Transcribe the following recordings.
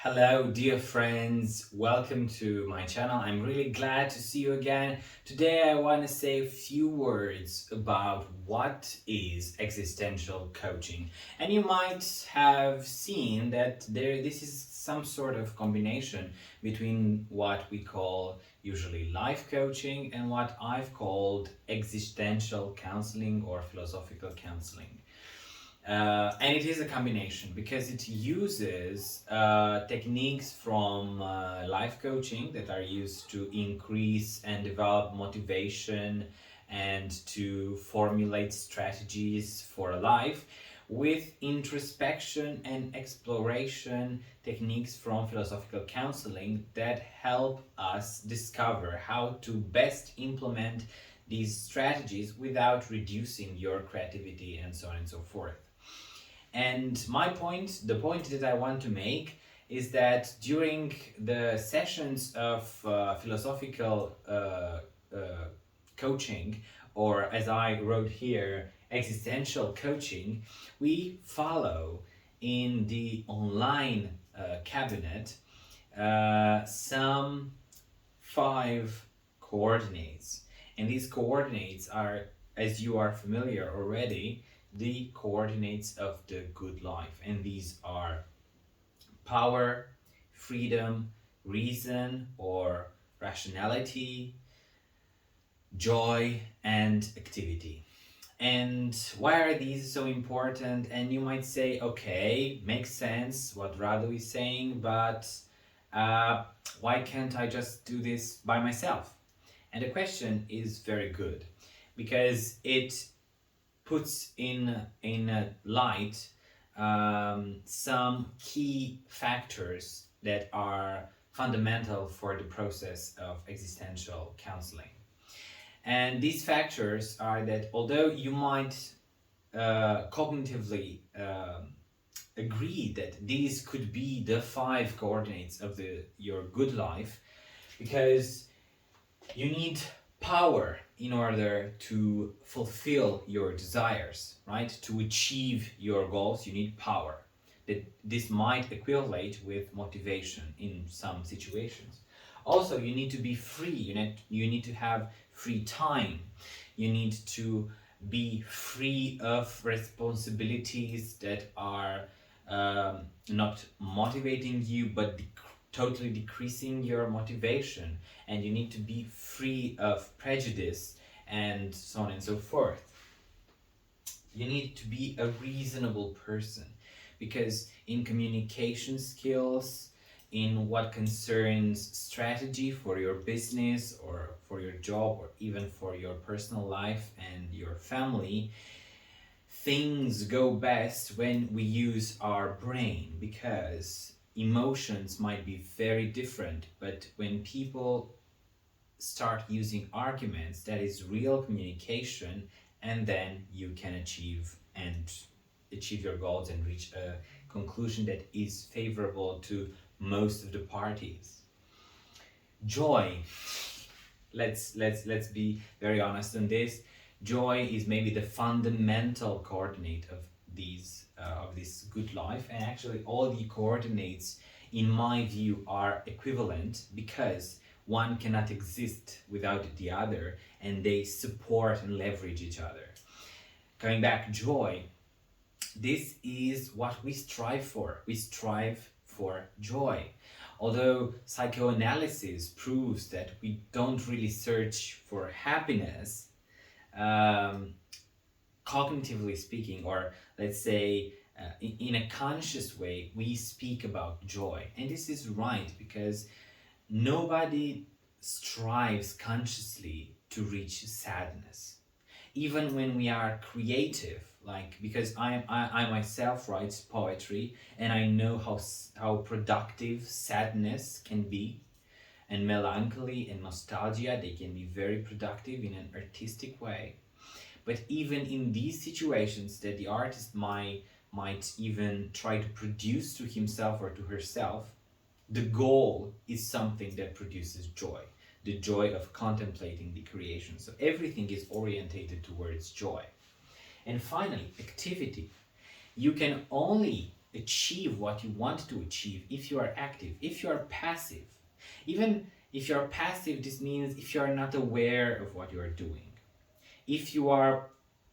Hello, dear friends. Welcome to my channel. I'm really glad to see you again. Today, I want to say a few words about what is existential coaching. And you might have seen that this is some sort of combination between what we call usually life coaching and what I've called existential counseling or philosophical counseling. And it is a combination because it uses techniques from life coaching that are used to increase and develop motivation and to formulate strategies for a life, with introspection and exploration techniques from philosophical counseling that help us discover how to best implement these strategies without reducing your creativity and so on and so forth. And the point that I want to make is that during the sessions of philosophical coaching, or as I wrote here, existential coaching, we follow in the online cabinet some 5 coordinates. And these coordinates are, as you are familiar already, the coordinates of the good life. And these are power, freedom, reason or rationality, joy, and activity. And why are these so important? And you might say, okay, makes sense what Radu is saying, but why can't I just do this by myself? And the question is very good because it puts in a light some key factors that are fundamental for the process of existential counseling. And these factors are that although you might cognitively agree that these could be the 5 coordinates of your good life, because you need power in order to fulfill your desires, right? To achieve your goals, you need power. That this might equate with motivation in some situations. Also, you need to be free. You need to have free time. You need to be free of responsibilities that are not motivating you, but totally decreasing your motivation. And you need to be free of prejudice and so on and so forth. You need to be a reasonable person, because in communication skills, in what concerns strategy for your business or for your job or even for your personal life and your family, things go best when we use our brain, because emotions might be very different, but when people start using arguments, that is real communication, and then you can achieve your goals and reach a conclusion that is favorable to most of the parties. Joy. Let's be very honest on this. Joy is maybe the fundamental coordinate of this good life, and actually all the coordinates in my view are equivalent, because one cannot exist without the other, and they support and leverage each other. Coming back, joy. This is what we strive for. We strive for joy. Although psychoanalysis proves that we don't really search for happiness, cognitively speaking, or let's say in a conscious way, we speak about joy. And this is right, because nobody strives consciously to reach sadness. Even when we are creative, because I myself write poetry, and I know how productive sadness can be, and melancholy and nostalgia, they can be very productive in an artistic way. But even in these situations that the artist might even try to produce to himself or to herself, the goal is something that produces joy, the joy of contemplating the creation. So everything is orientated towards joy. And finally, activity. You can only achieve what you want to achieve if you are active. If you are passive, even if you are passive, this means if you are not aware of what you are doing, if you are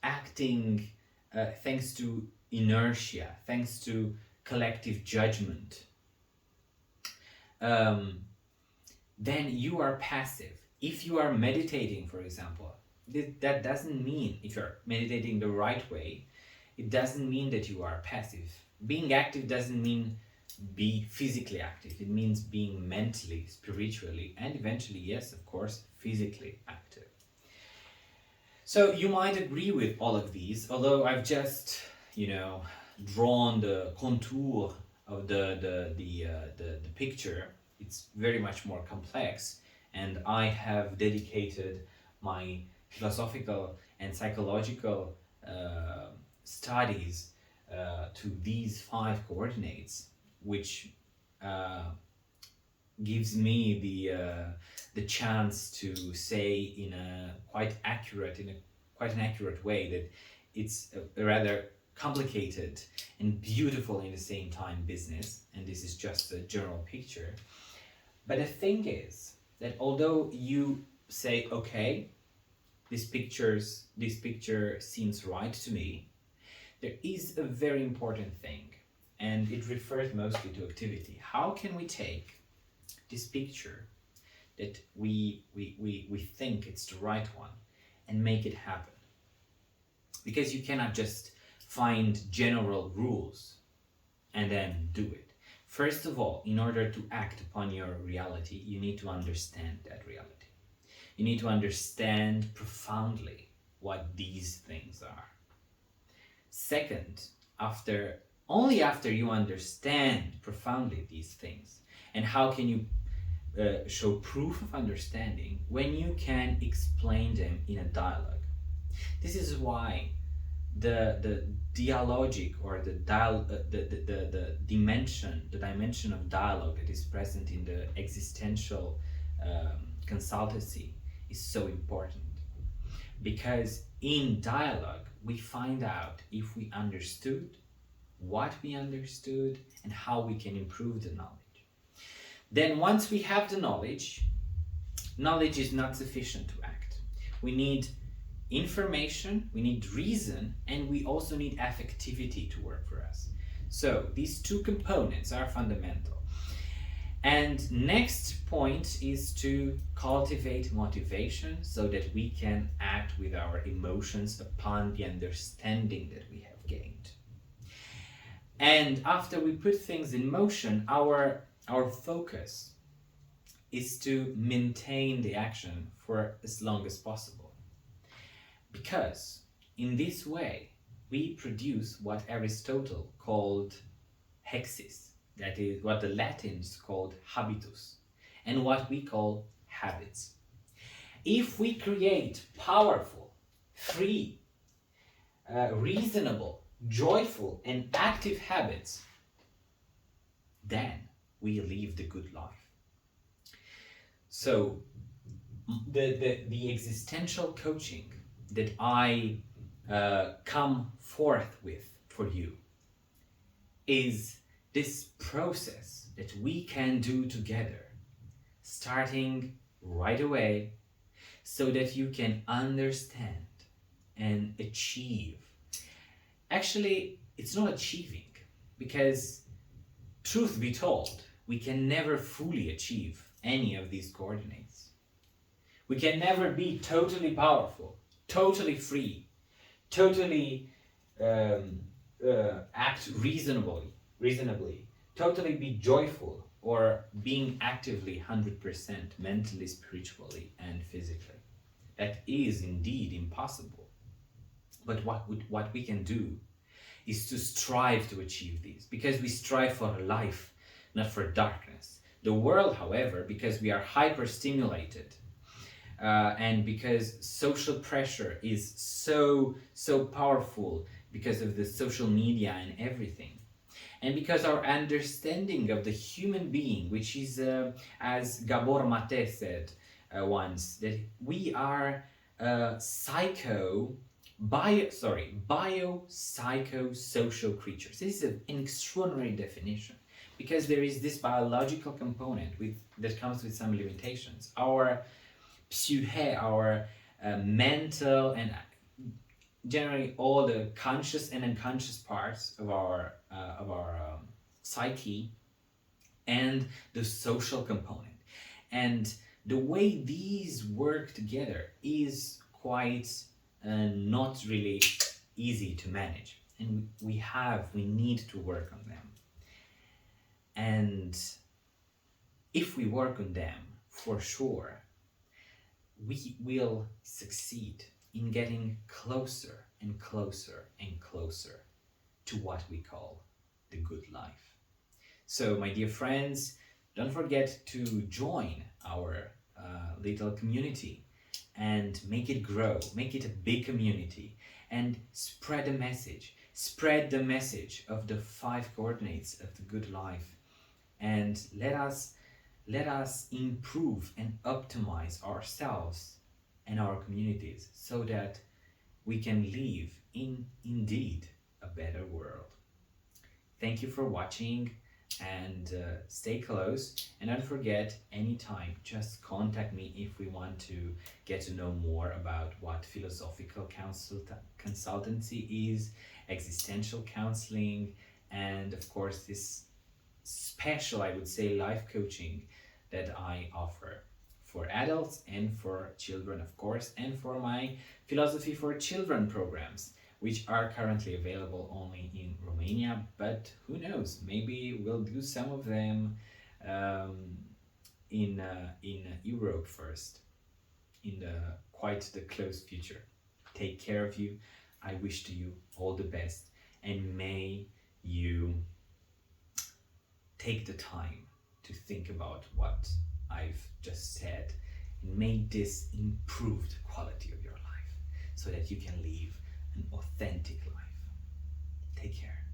acting thanks to inertia, thanks to collective judgment, then you are passive. If you are meditating, for example, that doesn't mean, if you're meditating the right way, it doesn't mean that you are passive. Being active doesn't mean be physically active. It means being mentally, spiritually, and eventually, yes, of course, physically active. So you might agree with all of these, although I've just, drawn the contour of the picture. It's very much more complex, and I have dedicated my philosophical and psychological studies to these 5 coordinates, which gives me the chance to say in a quite an accurate way that it's a rather complicated and beautiful in the same time business, and this is just a general picture. But the thing is that although you say, okay, this picture seems right to me, there is a very important thing, and it refers mostly to activity. How can we take this picture that we think it's the right one and make it happen? Because you cannot just find general rules and then do it. First of all, in order to act upon your reality, you need to understand that reality. You need to understand profoundly what these things are. Second, only after you understand profoundly these things, and how can you show proof of understanding, when you can explain them in a dialogue. This is why the dialogic, or the dimension of dialogue that is present in the existential consultancy is so important, because in dialogue we find out if we understood, what we understood, and how we can improve the knowledge. Then once we have the knowledge is not sufficient to act. We need information, we need reason, and we also need affectivity to work for us. So these 2 components are fundamental. And next point is to cultivate motivation so that we can act with our emotions upon the understanding that we have gained. And after we put things in motion, our focus is to maintain the action for as long as possible. Because in this way, we produce what Aristotle called hexis, that is what the Latins called habitus, and what we call habits. If we create powerful, free, reasonable, joyful, and active habits, then we live the good life. So the existential coaching that I come forth with for you is this process that we can do together, starting right away, so that you can understand and achieve. Actually, it's not achieving, because truth be told, we can never fully achieve any of these coordinates. We can never be totally powerful, totally free, totally act reasonably, totally be joyful, or being actively 100% mentally, spiritually, and physically. That is indeed impossible. But what we can do is to strive to achieve these, because we strive for life, not for darkness. The world, however, because we are hyper-stimulated, and because social pressure is so powerful because of the social media and everything, and because our understanding of the human being, which is, as Gabor Mate said once, that we are psycho biopsychosocial creatures. This is an extraordinary definition because there is this biological component that comes with some limitations. Our psyche, our mental, and generally all the conscious and unconscious parts of our psyche, and the social component. And the way these work together is quite not really easy to manage, and we need to work on them. And if we work on them, for sure we will succeed in getting closer and closer and closer to what we call the good life. So, my dear friends, don't forget to join our little community and make it grow, make it a big community, and spread the message. Spread the message of the 5 coordinates of the good life, and let us improve and optimize ourselves and our communities so that we can live in indeed a better world. Thank you for watching, and stay close, and don't forget, anytime just contact me if we want to get to know more about what philosophical consultancy is, existential counseling, and of course this special, I would say, life coaching that I offer for adults and for children, of course, and for my philosophy for children programs, which are currently available only in Romania, but who knows, maybe we'll do some of them in Europe first, in quite the close future. Take care of you. I wish to you all the best, and may you take the time to think about what I've just said, and may this improve the quality of your life so that you can live an authentic life. Take care.